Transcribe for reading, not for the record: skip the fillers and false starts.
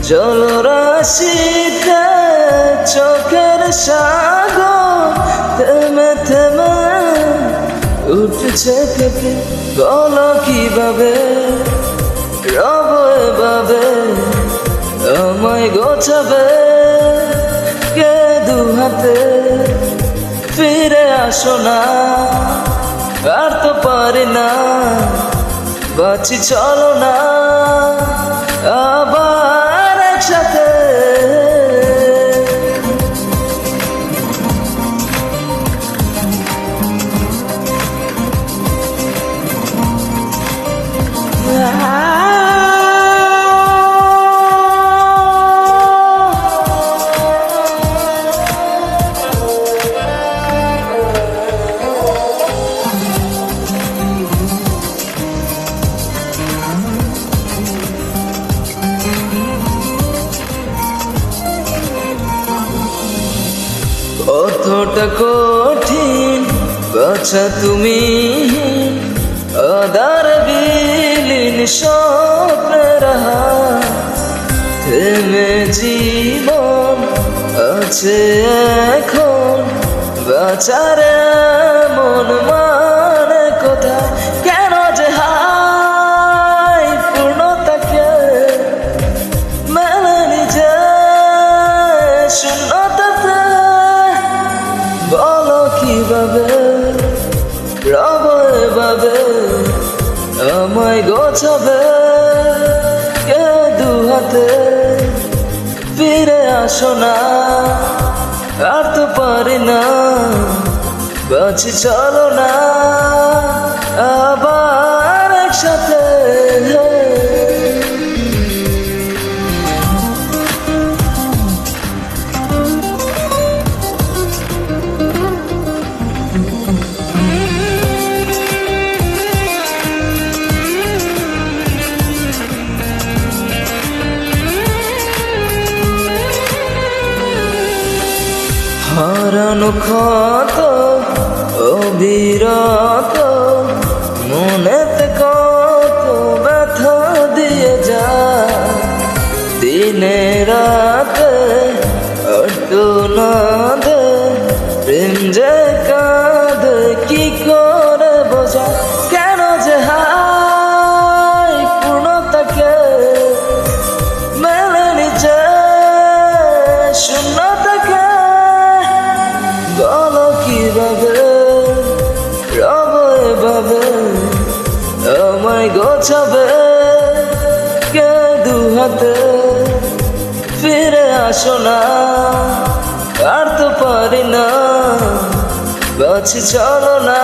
জলরাশিতে চোখের সাগর থেমে থেমে উঠছে থেকে বলো কিভাবে রব এভাবে আমায় গোছাবে কে দু হাতে ফিরে আসো না আর তো পারি না বাঁচি চলো না আবার একসাথে কতটা কঠিন বাছা তুমি আদার বিলীন স্বপ্নের থেমে জীবন আছে এখন বাঁচার মন মানে কোথায় কেন যে হাই পূর্ণতাকে মেলে নিজে শূন্যতাতে বলো কিভাবে রব এভাবে আমায় গোছাবে কে দু হাতে ফিরে আসো না আর তো পারি না বাঁচি চলো না আবার একসাথে হারানো ক্ষত অবিরত মনেতে কত ব্যথা দিয়ে যা দিনে রাতে অটুনাদে প্রেম যে কাঁদে কি করে বোঝা কেন যে হাই পূর্ণতাকে মেলে নিচে শূন্যতাকে বলো কিভাবে রব এভাবে আমায় গোছাবে কে দু হাতে ফিরে আসো না আর তো পারি না বাঁচি চলো না